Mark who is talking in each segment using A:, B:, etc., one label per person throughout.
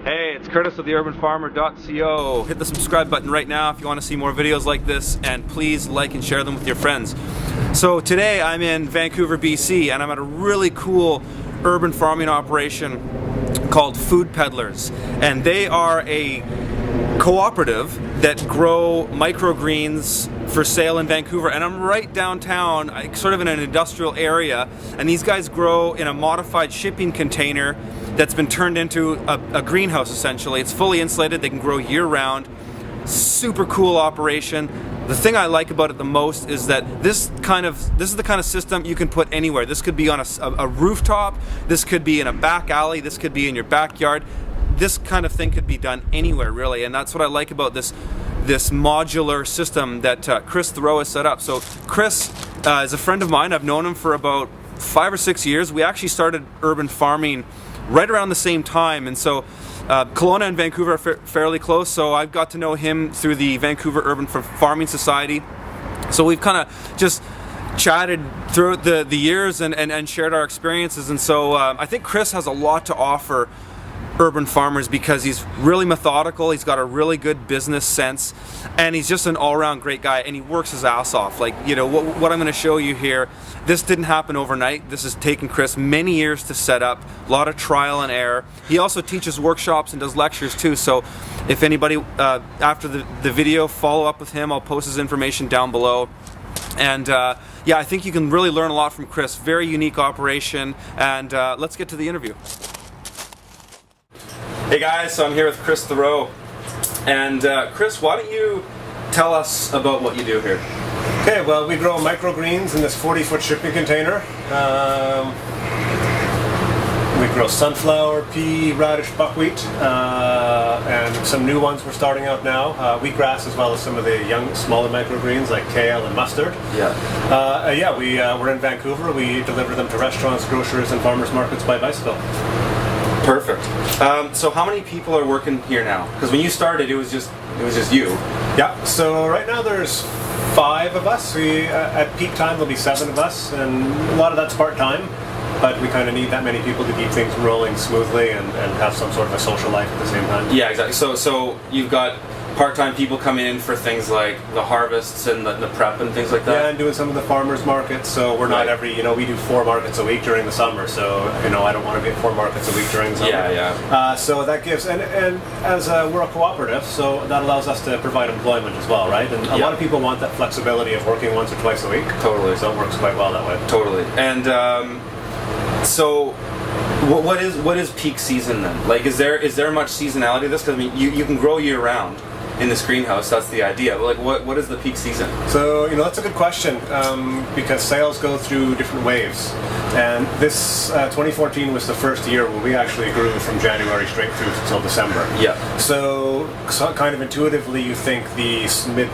A: Hey, it's Curtis with theurbanfarmer.co. Hit the subscribe button right now if you want to see more videos like this, and please like and share them with your friends. So today I'm in Vancouver, BC, and I'm at a really cool urban farming operation called Food Peddlers, and they are a cooperative that grow microgreens for sale in Vancouver. And I'm right downtown, sort of in an industrial area, and these guys grow in a modified shipping container that's been turned into a greenhouse essentially. It's fully insulated, they can grow year-round. Super cool operation. The thing I like about it the most is that this is the kind of system you can put anywhere. This could be on a rooftop, this could be in a back alley, this could be in your backyard. This kind of thing could be done anywhere really, and that's what I like about this modular system that Chris Thoreau has set up. So Chris is a friend of mine. I've known him for about 5 or 6 years. We actually started urban farming right around the same time, and so Kelowna and Vancouver are fairly close, so I've got to know him through the Vancouver Urban Farming Society. So we've kind of just chatted throughout the years and shared our experiences, and so I think Chris has a lot to offer urban farmers because he's really methodical, he's got a really good business sense, and he's just an all-around great guy, and he works his ass off. Like, you know, what I'm going to show you here, this didn't happen overnight. This has taken Chris many years to set up, a lot of trial and error. He also teaches workshops and does lectures too, so if anybody after the video, follow up with him. I'll post his information down below. And yeah, I think you can really learn a lot from Chris. Very unique operation, and let's get to the interview. Hey guys, so I'm here with Chris Thoreau, and Chris, why don't you tell us about what you do here?
B: Okay, well, we grow microgreens in this 40-foot shipping container. We grow sunflower, pea, radish, buckwheat, and some new ones we're starting out now. Wheatgrass, as well as some of the young, smaller microgreens like kale and mustard.
A: Yeah.
B: We're in Vancouver. We deliver them to restaurants, grocers, and farmers markets by bicycle.
A: Perfect. So how many people are working here now? Because when you started, it was just you.
B: Yeah. So right now there's 5 of us. At peak time there'll be 7 of us, and a lot of that's part-time. But we kind of need that many people to keep things rolling smoothly and have some sort of a social life at the same time.
A: Yeah, exactly. So you've got part-time people coming in for things like the harvests and the prep and things like that?
B: Yeah, and doing some of the farmers markets, so we're not we do 4 markets a week during the summer, so I don't want to be at 4 markets a week during the summer.
A: Yeah.
B: So that gives, and as we're a cooperative, so that allows us to provide employment as well, right? And a lot of people want that flexibility of working once or twice a week.
A: Totally.
B: So it works quite well that way.
A: Totally. And so what is peak season then? Like, is there much seasonality to this? Because I mean, you can grow year round in this greenhouse. That's the idea. But like, what is the peak season?
B: So that's a good question, because sales go through different waves, and this 2014 was the first year where we actually grew from January straight through until December.
A: Yeah.
B: So kind of intuitively you think the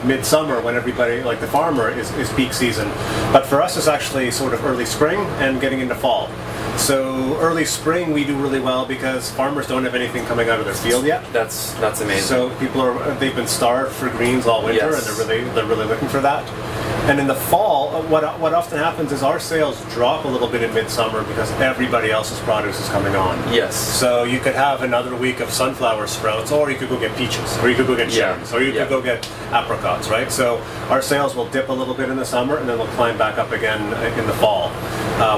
B: midsummer, when everybody, like the farmer, is peak season, but for us it's actually sort of early spring and getting into fall. So early spring we do really well because farmers don't have anything coming out of their field yet.
A: That's amazing.
B: So they've been starved for greens all winter,
A: yes.
B: And they're really looking for that. And in the fall, what often happens is our sales drop a little bit in midsummer because everybody else's produce is coming on.
A: Yes.
B: So you could have another week of sunflower sprouts, or you could go get peaches, or you could go get cherries, or you could go get apricots, right? So our sales will dip a little bit in the summer, and then they'll climb back up again in the fall.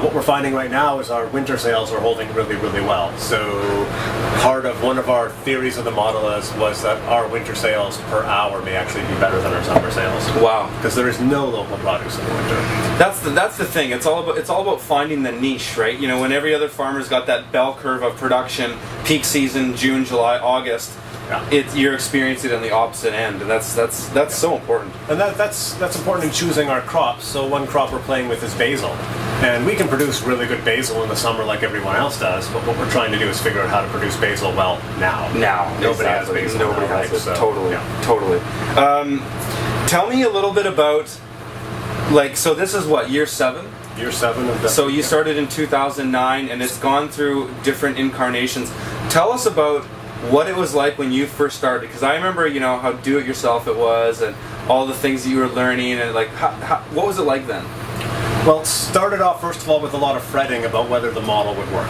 B: What we're finding right now is our winter sales are holding really, really well. So part of one of our theories of the model was that our winter sales per hour may actually be better than our summer sales.
A: Wow.
B: Because there is no local produce in the winter.
A: That's the thing. It's all about finding the niche, right? You know, when every other farmer's got that bell curve of production, peak season, June, July, August. Yeah. You're experiencing it on the opposite end, and that's so important.
B: And that's important in choosing our crops. So one crop we're playing with is basil, and we can produce really good basil in the summer like everyone else does. But what we're trying to do is figure out how to produce basil well now. Nobody has basil.
A: Nobody has it.
B: So,
A: totally.
B: Yeah.
A: Totally. Tell me a little bit about, so this is what, year 7?
B: Year 7 of the.
A: So you started in 2009, and it's gone through different incarnations. Tell us about what it was like when you first started, because I remember, how do-it-yourself it was, and all the things that you were learning, and what was it like then?
B: Well, it started off first of all with a lot of fretting about whether the model would work.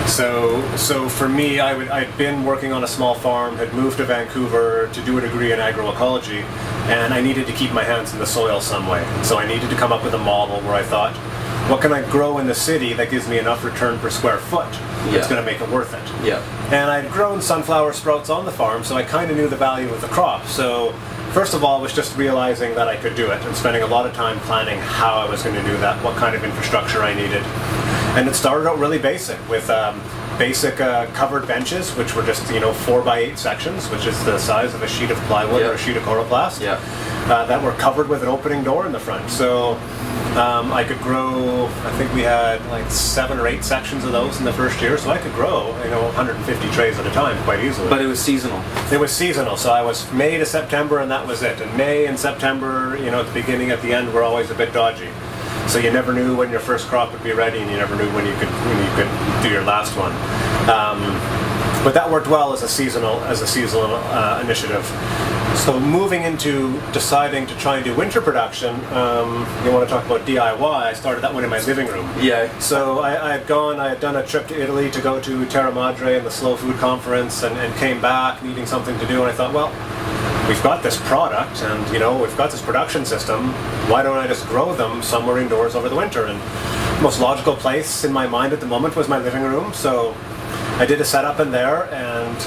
B: So for me, I'd been working on a small farm, had moved to Vancouver to do a degree in agroecology, and I needed to keep my hands in the soil some way. So I needed to come up with a model where I thought, what can I grow in the city that gives me enough return per square foot that's going to make it worth it?
A: Yeah.
B: And I'd grown sunflower sprouts on the farm, so I kind of knew the value of the crop. So first of all, it was just realizing that I could do it and spending a lot of time planning how I was going to do that, what kind of infrastructure I needed. And it started out really basic with basic covered benches, which were just 4x8 sections, which is the size of a sheet of plywood or a sheet of coroplast, that were covered with an opening door in the front. So I could grow, I think we had like 7 or 8 sections of those in the first year, so I could grow 150 trays at a time quite easily.
A: But it was seasonal.
B: It was seasonal, so I was May to September and that was it. And May and September, at the beginning, at the end, were always a bit dodgy. So you never knew when your first crop would be ready, and you never knew when you could do your last one. But that worked well as a seasonal initiative. So moving into deciding to try and do winter production, you want to talk about DIY, I started that one in my living room.
A: Yeah.
B: So I had done a trip to Italy to go to Terra Madre and the Slow Food Conference and came back needing something to do, and I thought, well, we've got this product and we've got this production system, why don't I just grow them somewhere indoors over the winter? And the most logical place in my mind at the moment was my living room, so I did a setup in there and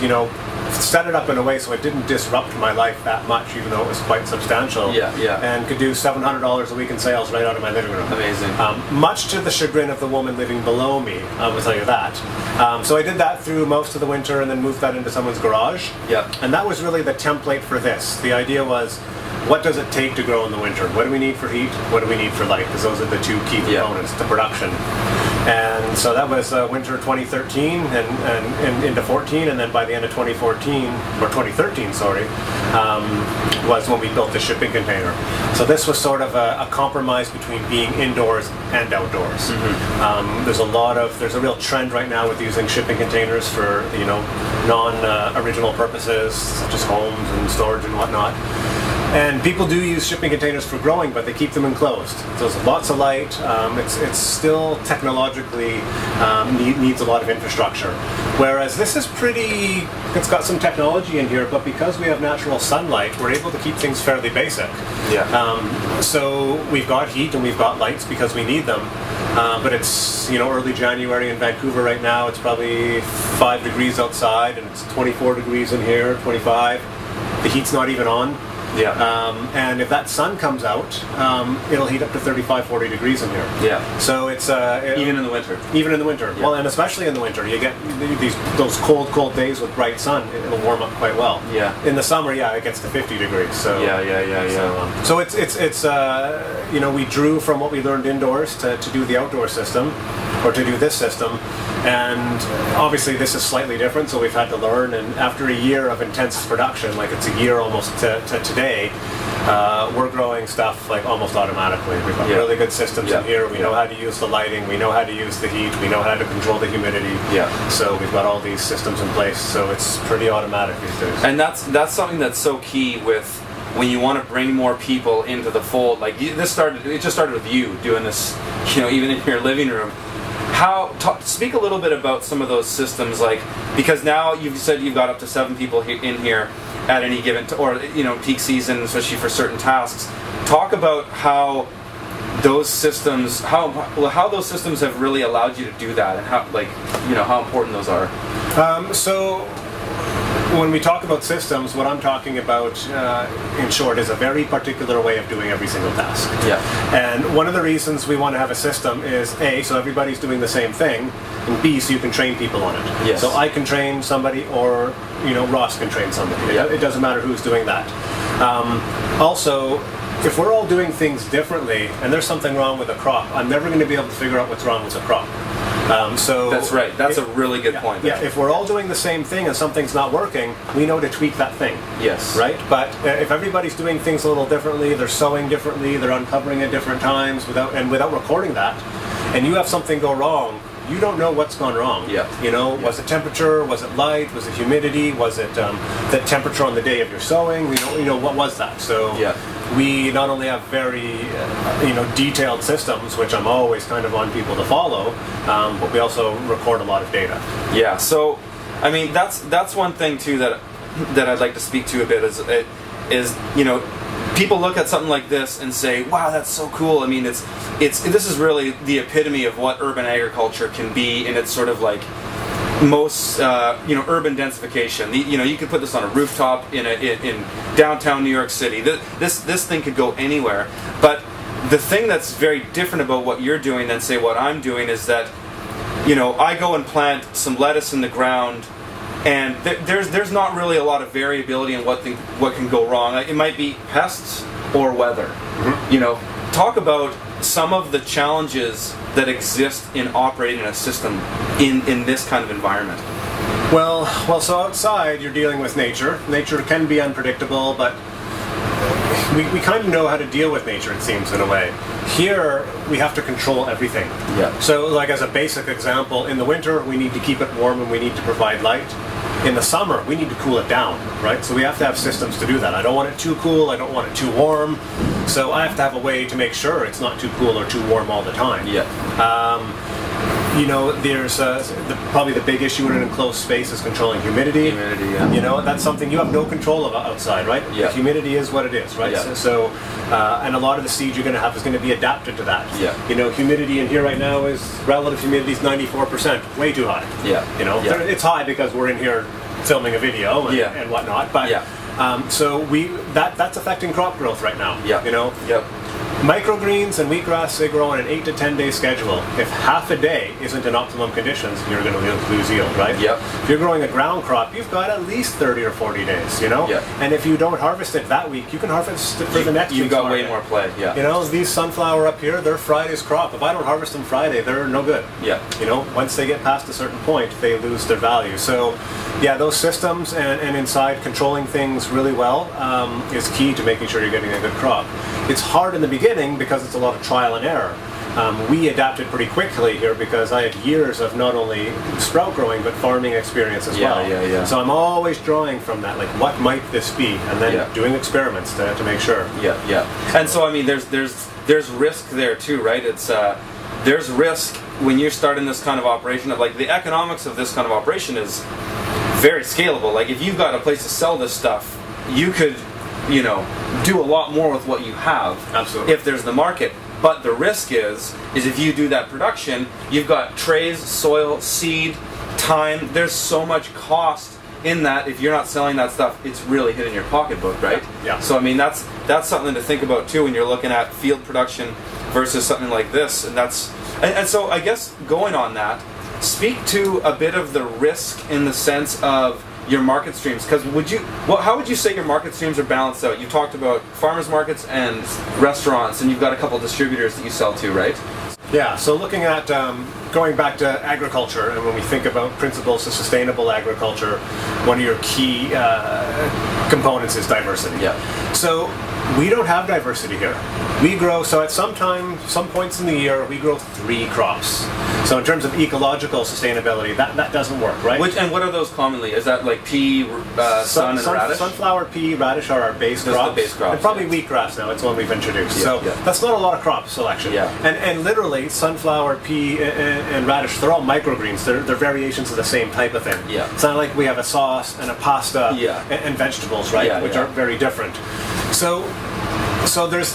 B: set it up in a way so it didn't disrupt my life that much, even though it was quite substantial. And could do $700 a week in sales right out of my living room.
A: Amazing.
B: Much to the chagrin of the woman living below me, I will tell you that. So I did that through most of the winter and then moved that into someone's garage. And that was really the template for this. The idea was, what does it take to grow in the winter? What do we need for heat? What do we need for light? Because those are the two key components to production. And so that was winter 2013 and into 14, and then by the end of 2013, was when we built the shipping container. So this was sort of a compromise between being indoors and outdoors. There's a real trend right now with using shipping containers for non-original purposes, such as homes and storage and whatnot. And people do use shipping containers for growing, but they keep them enclosed. So there's lots of light. It's still technologically needs a lot of infrastructure. Whereas this is it's got some technology in here, but because we have natural sunlight, we're able to keep things fairly basic. So we've got heat and we've got lights because we need them. But it's early January in Vancouver right now. It's probably 5 degrees outside, and it's 24 degrees in here, 25. The heat's not even on. And if that sun comes out, it'll heat up to 35, 40 degrees in here. So it's
A: even in the winter.
B: Even in the winter. Well, and especially in the winter, you get those cold days with bright sun. It'll warm up quite well. In the summer, it gets to 50 degrees. So So it's we drew from what we learned indoors to do the outdoor system, or to do this system. And obviously this is slightly different, so we've had to learn, and after a year of intense production, like it's a year almost to today, we're growing stuff like almost automatically. We've got really good systems in here. We know how to use the lighting, we know how to use the heat, we know how to control the humidity. So we've got all these systems in place, so it's pretty automatic these days.
A: And that's something that's so key with when you want to bring more people into the fold. Like it just started with you doing this, even in your living room. Speak a little bit about some of those systems, like, because now you've said you've got up to 7 people in here at any given peak season, especially for certain tasks. Talk about how those systems have really allowed you to do that, and how important those are.
B: So when we talk about systems, what I'm talking about, in short, is a very particular way of doing every single task. And one of the reasons we want to have a system is A, so everybody's doing the same thing, and B, so you can train people on it. So I can train somebody, or Ross can train somebody. It doesn't matter who's doing that. Also, if we're all doing things differently, and there's something wrong with a crop, I'm never going to be able to figure out what's wrong with a crop. So
A: that's right. That's a really good point.
B: If we're all doing the same thing and something's not working, we know to tweak that thing. Right? But if everybody's doing things a little differently, they're sowing differently, they're uncovering at different times without recording that, and you have something go wrong, you don't know what's gone wrong.
A: Yeah.
B: You know, was it temperature? Was it light? Was it humidity? Was it the temperature on the day of your sowing? You know, what was that? So we not only have very detailed systems, which I'm always kind of on people to follow, but we also record a lot of data.
A: Yeah. So, I mean, that's one thing too that I'd like to speak to a bit is people look at something like this and say, wow, that's so cool. I mean, this is really the epitome of what urban agriculture can be, and it's sort of like most urban densification. You could put this on a rooftop in downtown New York City. This thing could go anywhere. But the thing that's very different about what you're doing than say what I'm doing is that I go and plant some lettuce in the ground, and there's not really a lot of variability in what can go wrong. It might be pests or weather. Mm-hmm. Talk about some of the challenges that exist in operating a system in this kind of environment.
B: Well, so outside you're dealing with nature. Nature can be unpredictable, but we kind of know how to deal with nature, it seems, in a way. Here, we have to control everything.
A: Yeah.
B: So, like as a basic example, in the winter, we need to keep it warm and we need to provide light. In the summer, we need to cool it down, right? So we have to have systems to do that. I don't want it too cool, I don't want it too warm. So I have to have a way to make sure it's not too cool or too warm all the time.
A: Yeah.
B: There's probably the big issue in an enclosed space is controlling humidity.
A: Humidity, yeah.
B: That's something you have no control of outside, right?
A: Yeah.
B: The humidity is what it is, right?
A: Yeah.
B: So and a lot of the seed you're going to have is going to be adapted to that.
A: Yeah.
B: Humidity in here right now is relative humidity is 94%, way too high.
A: Yeah.
B: It's high because we're in here filming a video and whatnot, but so that's affecting crop growth right now.
A: Yeah. Yep.
B: Microgreens and wheatgrass, they grow on an 8 to 10 day schedule. If half a day isn't in optimum conditions, you're going to lose yield, right?
A: Yep.
B: If you're growing a ground crop, you've got at least 30 or 40 days,
A: Yep.
B: And if you don't harvest it that week, you can harvest it for the next week.
A: You've got way more play, yeah.
B: These sunflower up here, they're Friday's crop. If I don't harvest them Friday, they're no good.
A: Yeah.
B: Once they get past a certain point, they lose their value. So, those systems and inside controlling things really well is key to making sure you're getting a good crop. It's hard in the beginning because it's a lot of trial and error. We adapted pretty quickly here because I had years of not only sprout growing but farming experience as well.
A: Yeah.
B: So I'm always drawing from that, like what might this be, and then doing experiments to make sure.
A: Yeah. And so I mean, there's risk there too, right? It's there's risk when you're starting this kind of operation. Like the economics of this kind of operation is very scalable. Like if you've got a place to sell this stuff, you could do a lot more with what you have.
B: Absolutely.
A: If there's the market. But the risk is if you do that production, you've got trays, soil, seed, time. There's so much cost in that. If you're not selling that stuff, it's really hitting your pocketbook, right?
B: Yeah.
A: So I mean, that's something to think about too when you're looking at field production versus something like this. And so I guess going on that, speak to a bit of the risk in the sense of your market streams, because how would you say your market streams are balanced out? You talked about farmers markets and restaurants, and you've got a couple distributors that you sell to, right?
B: Yeah, so looking at going back to agriculture, and when we think about principles of sustainable agriculture, one of your key components is diversity.
A: Yeah.
B: So we don't have diversity here. We grow, so at some points in the year, we grow 3 crops. So in terms of ecological sustainability, that doesn't work, right?
A: And what are those commonly? Is that like pea, sun, and radish?
B: Sunflower, pea, radish are our base crops.
A: The base crops.
B: And probably wheatgrass now, it's one we've introduced. That's not a lot of crop selection.
A: Yeah.
B: And literally, sunflower, pea, and radish, they're all microgreens. They're variations of the same type of thing.
A: Yeah.
B: It's not like we have a sauce and a pasta and vegetables, right? Which are very different. So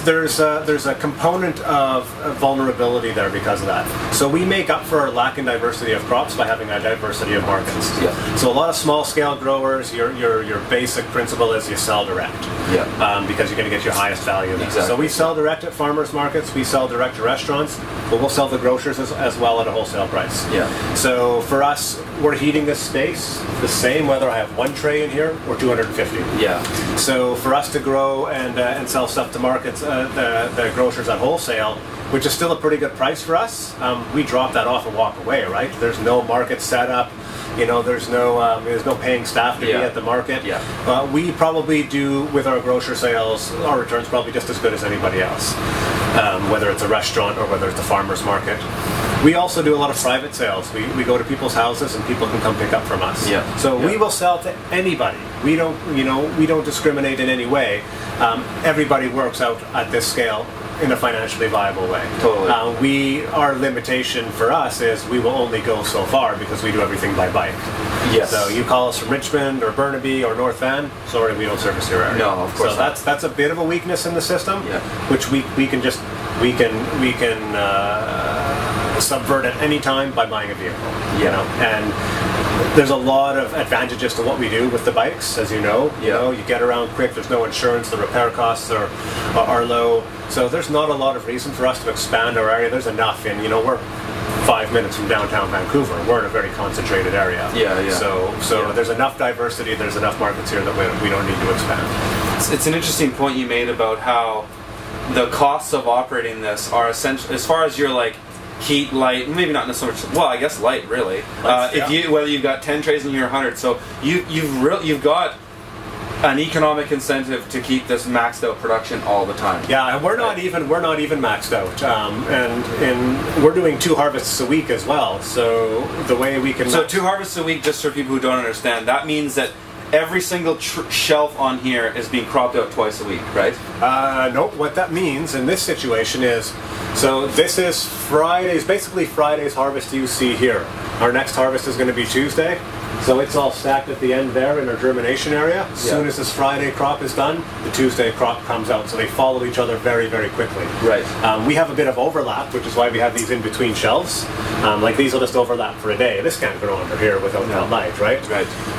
B: there's a component of vulnerability there because of that. So we make up for our lack in diversity of crops by having a diversity of markets.
A: Yeah.
B: So a lot of small scale growers, your basic principle is you sell direct.
A: Yeah.
B: Because you're going to get your highest value.
A: Exactly.
B: So we sell direct at farmers markets, we sell direct to restaurants, but we'll sell to grocers as well at a wholesale price.
A: Yeah.
B: So for us, we're heating this space the same whether I have 1 tray in here or 250.
A: Yeah.
B: So for us to grow and sell stuff to markets, the grocers at wholesale, which is still a pretty good price for us, we drop that off and walk away, right? There's no market setup. You know, there's no paying staff to be at the market. We probably do, with our grocer sales, our returns probably just as good as anybody else, whether it's a restaurant or whether it's a farmer's market. We also do a lot of private sales. We go to people's houses and people can come pick up from us. So we will sell to anybody. We don't discriminate in any way. Everybody works out at this scale in a financially viable way.
A: Totally.
B: Our limitation for us is we will only go so far because we do everything by bike. So you call us from Richmond or Burnaby or North Van, sorry, we don't service your area.
A: No, of course
B: so
A: not.
B: that's a bit of a weakness in the system, which we can subvert at any time by buying a vehicle. You know, and there's a lot of advantages to what we do with the bikes, as you know. You know, you get around quick. There's no insurance. The repair costs are low. So there's not a lot of reason for us to expand our area. There's enough, and we're 5 minutes from downtown Vancouver. We're in a very concentrated area. So there's enough diversity. There's enough markets here that we don't need to expand.
A: It's an interesting point you made about how the costs of operating this are essential as far as your heat, light, maybe not necessarily. Well, I guess light, really. Whether you've got 10 trays in here or 100, so you've got an economic incentive to keep this maxed out production all the time.
B: And we're not even maxed out, and we're doing 2 harvests a week as well. So the way we can
A: 2 harvests a week, just for people who don't understand, that means that every single shelf on here is being cropped out twice a week, right?
B: No, what that means in this situation is, so this is basically Friday's harvest you see here. Our next harvest is going to be Tuesday. So it's all stacked at the end there in our germination area. As soon as this Friday crop is done, the Tuesday crop comes out. So they follow each other very, very quickly. We have a bit of overlap, which is why we have these in between shelves. These will just overlap for a day. This can't grow under here without that light, right?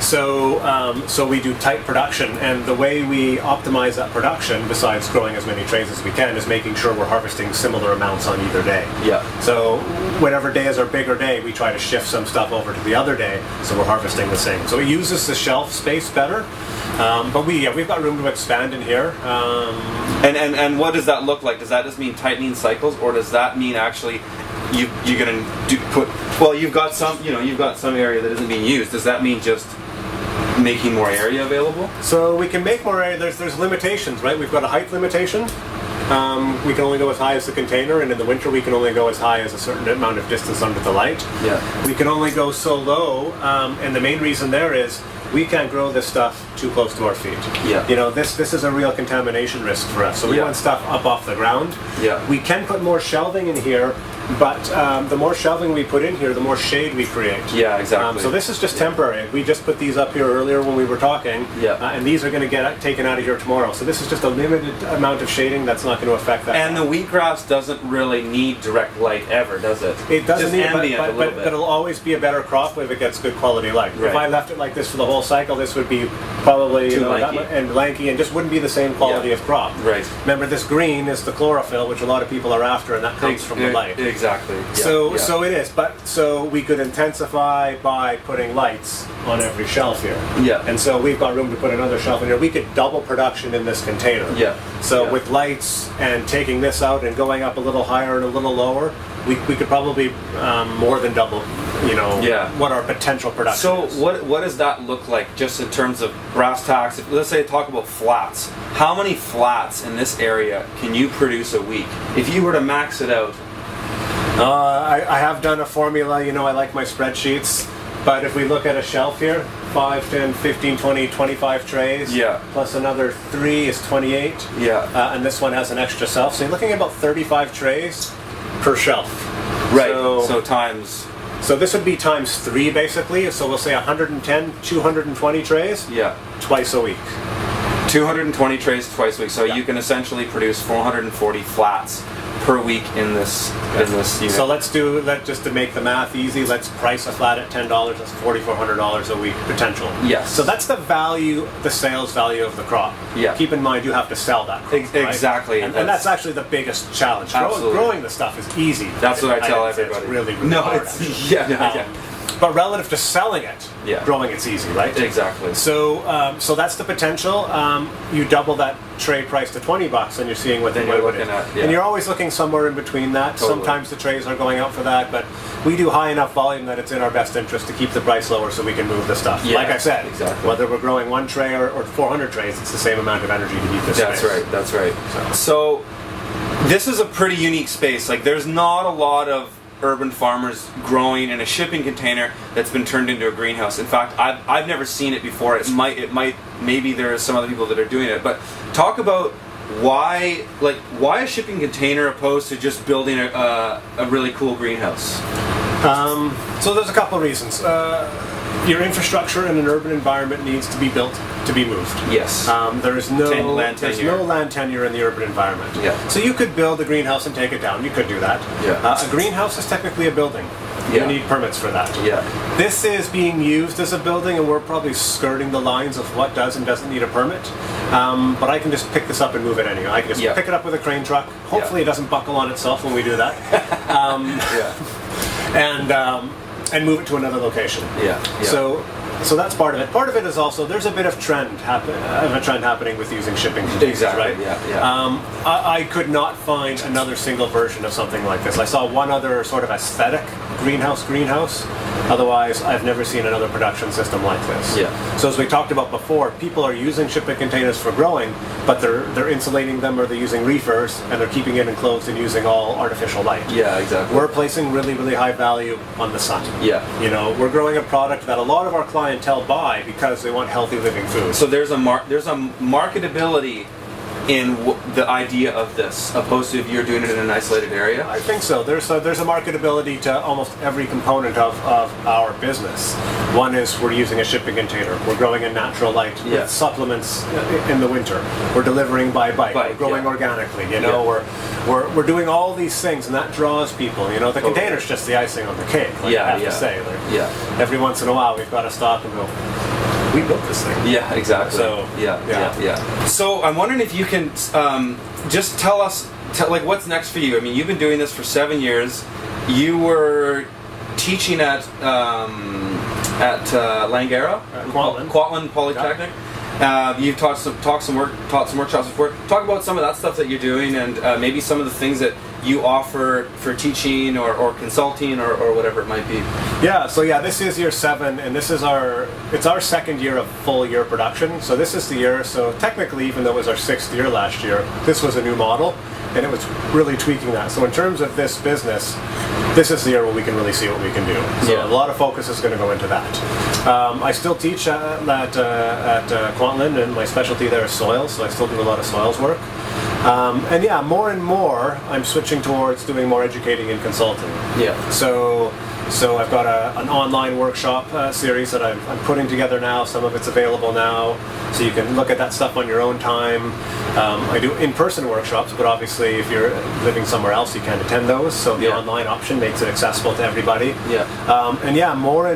B: So we do tight production, and the way we optimize that production, besides growing as many trays as we can, is making sure we're harvesting similar amounts on either day. So whatever day is our bigger day, we try to shift some stuff over to the other day, so we're harvesting the same. So it uses the shelf space better, but we've got room to expand in here.
A: And what does that look like? Does that just mean tightening cycles, or does that mean actually you're going to you've got some area that isn't being used? Does that mean just making more area available?
B: So we can make more area. There's limitations, right? We've got a height limitation. We can only go as high as the container, and in the winter we can only go as high as a certain amount of distance under the light. We can only go so low, and the main reason there is we can't grow this stuff too close to our feet. This is a real contamination risk for us. So we want stuff up off the ground. We can put more shelving in here, but the more shelving we put in here, the more shade we create.
A: Exactly.
B: So this is just temporary. We just put these up here earlier when we were talking, and these are going to get taken out of here tomorrow. So this is just a limited amount of shading that's not going to affect that.
A: And the wheatgrass doesn't really need direct light ever, does it?
B: It doesn't need
A: ambient a little bit.
B: But it'll always be a better crop if it gets good quality light. If I left it like this for the whole cycle, this would be probably
A: too lanky.
B: And lanky, and just wouldn't be the same quality of crop. Remember, this green is the chlorophyll, which a lot of people are after, and that comes from the light.
A: Exactly.
B: So it is, so we could intensify by putting lights on every shelf here. And so we've got room to put another shelf in here. We could double production in this container. So with lights and taking this out and going up a little higher and a little lower, we could probably more than double, what our potential production is.
A: So what does that look like just in terms of brass tacks? Let's say talk about flats. How many flats in this area can you produce a week? If you were to max it out?
B: I have done a formula, I like my spreadsheets, but if we look at a shelf here, 5, 10, 15, 20, 25 trays, plus another 3 is 28, and this one has an extra shelf, so you're looking at about 35 trays per shelf. So times... So this would be times 3 basically, so we'll say 110, 220 trays, twice a week.
A: 220 trays twice a week, so you can essentially produce 440 flats per week in this unit.
B: So let's just to make the math easy, let's price a flat at $10. That's $4,400 a week potential. So that's the sales value of the crop. Keep in mind you have to sell that crop,
A: exactly.
B: Right? And that's actually the biggest challenge. Growing the stuff is easy.
A: That's what I tell everybody.
B: It's really hard. But relative to selling it, growing it's easy, right?
A: Exactly.
B: So so that's the potential. You double that tray price to $20 and you're seeing what
A: then you're looking at.
B: And you're always looking somewhere in between that.
A: Totally.
B: Sometimes the trays are going out for that, but we do high enough volume that it's in our best interest to keep the price lower so we can move the stuff.
A: Yeah,
B: like I said,
A: exactly.
B: Whether we're growing 1 tray or 400 trays, it's the same amount of energy to heat this
A: That's
B: space.
A: right, that's right. So this is a pretty unique space. Like there's not a lot of urban farmers growing in a shipping container that's been turned into a greenhouse. In fact, I've never seen it before. Maybe there are some other people that are doing it. But talk about why a shipping container opposed to just building a really cool greenhouse.
B: So there's a couple of reasons. Your infrastructure in an urban environment needs to be built to be moved.
A: Yes.
B: There's no land tenure in the urban environment.
A: Yeah.
B: So you could build a greenhouse and take it down. You could do that.
A: Yeah.
B: A greenhouse is technically a building. You need permits for that.
A: Yeah.
B: This is being used as a building, and we're probably skirting the lines of what does and doesn't need a permit. But I can just pick this up and move it anyway. I can just pick it up with a crane truck. Hopefully it doesn't buckle on itself when we do that. And move it to another location.
A: Yeah.
B: So that's part of it. Part of it is also there's a bit of trend happening with using shipping containers,
A: exactly.
B: right?
A: Yeah.
B: I could not find another single version of something like this. I saw one other sort of aesthetic greenhouse. Otherwise, I've never seen another production system like this.
A: Yeah.
B: So as we talked about before, people are using shipping containers for growing, but they're insulating them or they're using reefers and they're keeping it enclosed and using all artificial light.
A: Yeah, exactly.
B: We're placing really, really high value on the sun.
A: Yeah.
B: You know, we're growing a product that a lot of our clientele buy because they want healthy living food.
A: So there's a marketability in the idea of this, opposed to if you're doing it in an isolated area?
B: I think so. There's a marketability to almost every component of our business. One is we're using a shipping container. We're growing in natural light with supplements in the winter. We're delivering by bike. We're growing organically. You know, we're doing all these things, and that draws people. You know, the container's just the icing on the cake. Like I have to say. Every once in a while, we've got to stop and go, we built this thing.
A: Yeah, exactly.
B: So
A: yeah. So I'm wondering if you can just tell us, like, what's next for you? I mean, you've been doing this for 7 years. You were teaching at Langara, Kwantlen Polytechnic. You've taught some workshops before. Talk about some of that stuff that you're doing, and maybe some of the things that you offer for teaching or consulting or whatever it might be.
B: Yeah, so this is year 7, and this is our second year of full year production. So this is the year, so technically, even though it was our 6th year last year, this was a new model, and it was really tweaking that. So in terms of this business, this is the year where we can really see what we can do. So a lot of focus is going to go into that. I still teach at Kwantlen, and my specialty there is soils, so I still do a lot of soils work. And more and more, I'm switching towards doing more educating and consulting. Yeah. So I've got an online workshop series that I'm putting together now. Some of it's available now, so you can look at that stuff on your own time. I do in-person workshops, but obviously if you're living somewhere else, you can't attend those. So the online option makes it accessible to everybody.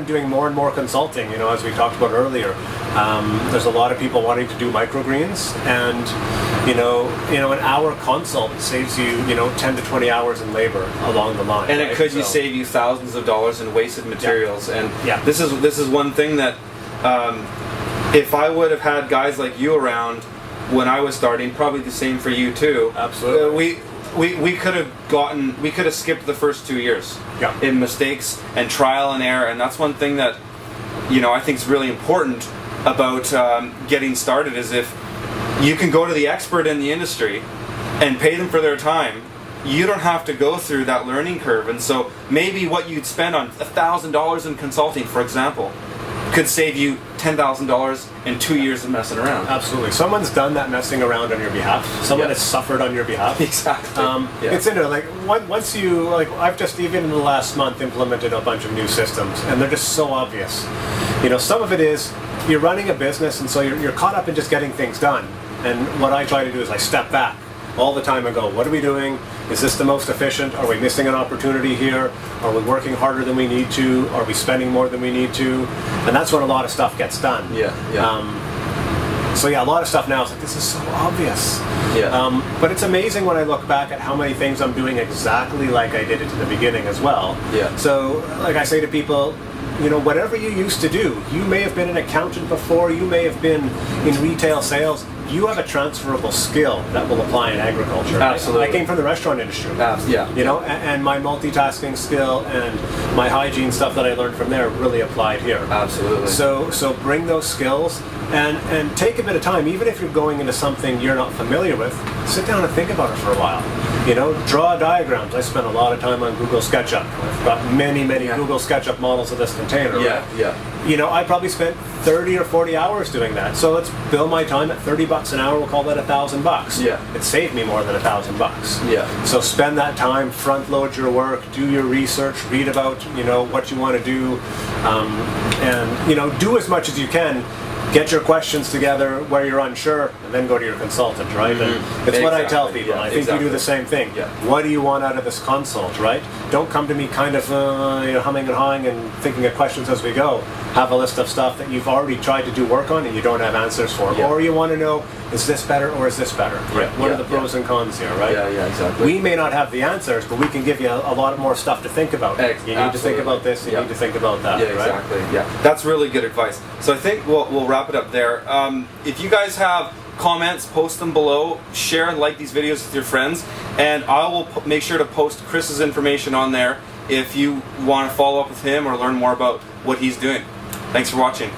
B: Doing more and more consulting. You know, as we talked about earlier, there's a lot of people wanting to do microgreens, and an hour consult saves you 10 to 20 hours in labor along the line.
A: And it could save you thousands of dollars in wasted materials. And this is one thing that if I would have had guys like you around when I was starting, probably the same for you too.
B: Absolutely.
A: We could have skipped the first 2 years in mistakes and trial and error, and that's one thing that I think is really important about getting started, is if you can go to the expert in the industry and pay them for their time, you don't have to go through that learning curve. And so maybe what you'd spend on $1,000 in consulting, for example, could save you $10,000 in 2 years of messing around.
B: Absolutely. Someone's done that messing around on your behalf. Someone has suffered on your behalf.
A: Exactly.
B: It's interesting. Once you, I've just even in the last month implemented a bunch of new systems, and they're just so obvious. Some of it is you're running a business, and so you're caught up in just getting things done. And what I try to do is I step back all the time and go, what are we doing? Is this the most efficient? Are we missing an opportunity here? Are we working harder than we need to? Are we spending more than we need to? And that's when a lot of stuff gets done. A lot of stuff now is like, this is so obvious. But it's amazing when I look back at how many things I'm doing exactly like I did it in the beginning as well. So, like I say to people, you know, whatever you used to do, you may have been an accountant before, you may have been in retail sales, you have a transferable skill that will apply in agriculture.
A: Absolutely.
B: I came from the restaurant industry.
A: Yeah.
B: You know, and my multitasking skill and my hygiene stuff that I learned from there really applied here.
A: Absolutely.
B: So bring those skills and take a bit of time, even if you're going into something you're not familiar with, sit down and think about it for a while. You know, draw diagrams. I spent a lot of time on Google SketchUp. I've got many Google SketchUp models of this container.
A: Yeah,
B: right?
A: yeah.
B: You know, I probably spent 30 or 40 hours doing that. So let's bill my time at $30 an hour. We'll call that $1,000.
A: Yeah.
B: It saved me more than $1,000.
A: Yeah.
B: So spend that time, front load your work, do your research, read about, you know, what you want to do, and, you know, do as much as you can. Get your questions together where you're unsure, and then go to your consultant, right? And it's what I tell people.
A: Yeah,
B: I think you do the same thing.
A: Yeah.
B: What do you want out of this consult, right? Don't come to me kind of you know, humming and hawing and thinking of questions as we go. Have a list of stuff that you've already tried to do work on and you don't have answers for.
A: Yeah.
B: Or you want to know, is this better or is this better? Right?
A: Yeah,
B: What
A: yeah,
B: are the pros and cons here, right?
A: Yeah, exactly.
B: We may not have the answers, but we can give you a lot more stuff to think about. You need to think about this, you need to think about that,
A: Yeah,
B: right?
A: exactly. Yeah, that's really good advice. So I think we'll wrap it up there. If you guys have comments, post them below. Share and like these videos with your friends, and I will make sure to post Chris's information on there if you want to follow up with him or learn more about what he's doing. Thanks for watching.